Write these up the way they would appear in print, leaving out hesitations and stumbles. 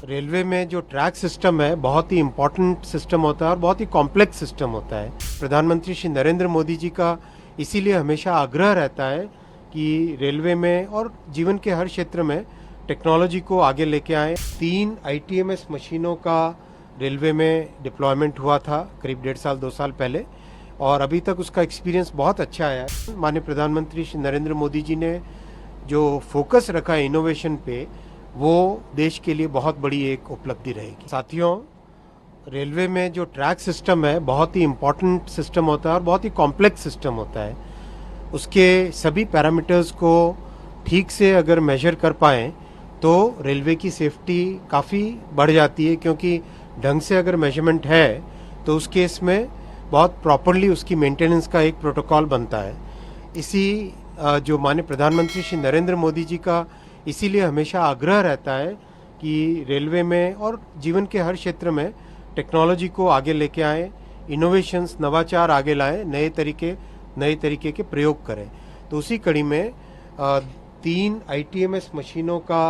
Railway में जो track system है बहुत ही इम्पोर्टेंट सिस्टम होता है और बहुत ही कॉम्प्लेक्स सिस्टम होता है। प्रधानमंत्री श्री नरेंद्र मोदी जी का इसीलिए हमेशा आग्रह रहता है कि रेलवे में और जीवन के हर क्षेत्र में टेक्नोलॉजी को आगे लेके आए। 3 ITMS मशीनों का रेलवे में डिप्लॉयमेंट हुआ था करीब 1.5 साल 2 साल पहले और अभी तक उसका एक्सपीरियंस बहुत अच्छा आया है। माननीय प्रधानमंत्री श्री नरेंद्र मोदी जी ने जो फोकस रखा है इनोवेशन पे, वो देश के लिए बहुत बड़ी एक उपलब्धि रहेगी। साथियों, रेलवे में जो ट्रैक सिस्टम है बहुत ही इम्पोर्टेंट सिस्टम होता है और बहुत ही कॉम्प्लेक्स सिस्टम होता है। उसके सभी पैरामीटर्स को ठीक से अगर मेजर कर पाएँ तो रेलवे की सेफ्टी काफ़ी बढ़ जाती है, क्योंकि ढंग से अगर मेजरमेंट है तो उस केस में बहुत प्रॉपरली उसकी मेंटेनेंस का एक प्रोटोकॉल बनता है। इसी जो माननीय प्रधानमंत्री श्री नरेंद्र मोदी जी का इसीलिए हमेशा आग्रह रहता है कि रेलवे में और जीवन के हर क्षेत्र में टेक्नोलॉजी को आगे लेके आए, इनोवेशंस नवाचार आगे लाएं, नए तरीके के प्रयोग करें। तो उसी कड़ी में 3 ITMS मशीनों का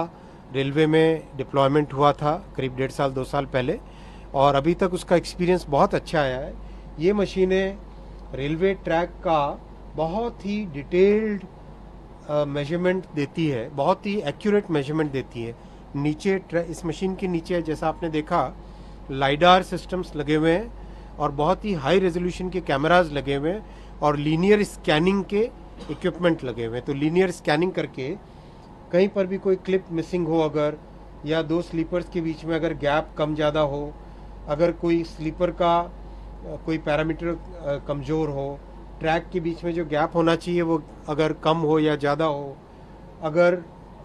रेलवे में डिप्लॉयमेंट हुआ था करीब 1.5 साल 2 साल पहले और अभी तक उसका एक्सपीरियंस बहुत अच्छा आया है। ये मशीनें रेलवे ट्रैक का बहुत ही डिटेल्ड मेजरमेंट देती है, बहुत ही एक्यूरेट मेजरमेंट देती है। नीचे इस मशीन के नीचे जैसा आपने देखा लाइडार सिस्टम्स लगे हुए हैं और बहुत ही हाई रेजोल्यूशन के कैमरास लगे हुए हैं और लीनियर स्कैनिंग के इक्विपमेंट लगे हुए हैं। तो लीनियर स्कैनिंग करके कहीं पर भी कोई क्लिप मिसिंग हो अगर, या 2 स्लीपर्स के बीच में अगर गैप कम ज़्यादा हो, अगर कोई स्लीपर का कोई पैरामीटर कमज़ोर हो, ट्रैक के बीच में जो गैप होना चाहिए वो अगर कम हो या ज़्यादा हो, अगर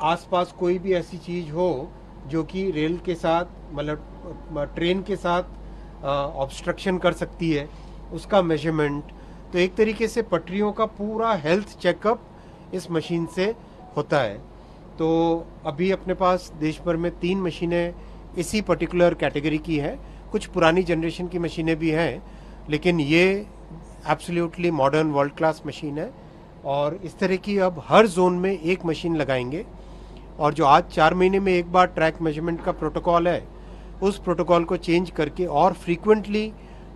आसपास कोई भी ऐसी चीज़ हो जो कि रेल के साथ मतलब ट्रेन के साथ ऑब्स्ट्रक्शन कर सकती है, उसका मेजरमेंट। तो एक तरीके से पटरियों का पूरा हेल्थ चेकअप इस मशीन से होता है। तो अभी अपने पास देश भर में 3 मशीनें इसी पर्टिकुलर कैटेगरी की है। कुछ पुरानी जनरेशन की मशीनें भी हैं, लेकिन ये absolutely modern world class machine है और इस तरह की अब हर जोन में एक मशीन लगाएंगे। और जो आज 4 महीने में एक बार ट्रैक मेजरमेंट का प्रोटोकॉल है, उस प्रोटोकॉल को चेंज करके और फ्रीक्वेंटली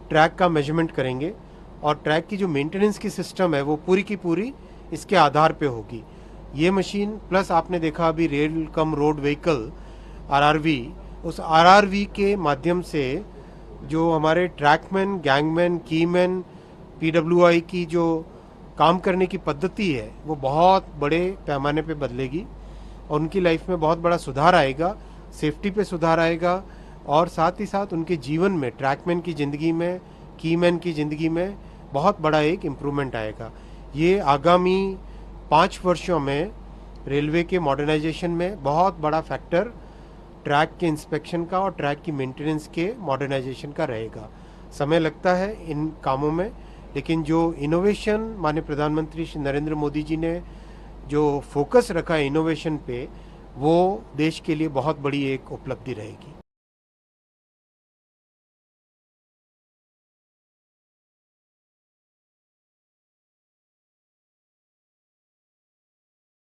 ट्रैक का मेजरमेंट करेंगे और ट्रैक की जो मेंटेनेंस की सिस्टम है वो पूरी की पूरी इसके आधार पे होगी। ये मशीन प्लस आपने देखा अभी rail cum road vehicle RRV, उस RRV के माध्यम से जो हमारे ट्रैकमैन, गैंगमैन, कीमैन, PWI की जो काम करने की पद्धति है वो बहुत बड़े पैमाने पे बदलेगी और उनकी लाइफ में बहुत बड़ा सुधार आएगा, सेफ्टी पे सुधार आएगा और साथ ही साथ उनके जीवन में, ट्रैकमैन की ज़िंदगी में, कीमैन की ज़िंदगी में बहुत बड़ा एक इम्प्रूवमेंट आएगा। ये आगामी 5 वर्षों में रेलवे के मॉडर्नाइजेशन में बहुत बड़ा फैक्टर ट्रैक के इंस्पेक्शन का और ट्रैक की मेंटेनेंस के मॉडर्नाइजेशन का रहेगा। समय लगता है इन कामों में, लेकिन जो इनोवेशन माननीय प्रधानमंत्री श्री नरेंद्र मोदी जी ने जो फोकस रखा है इनोवेशन पे, वो देश के लिए बहुत बड़ी एक उपलब्धि रहेगी।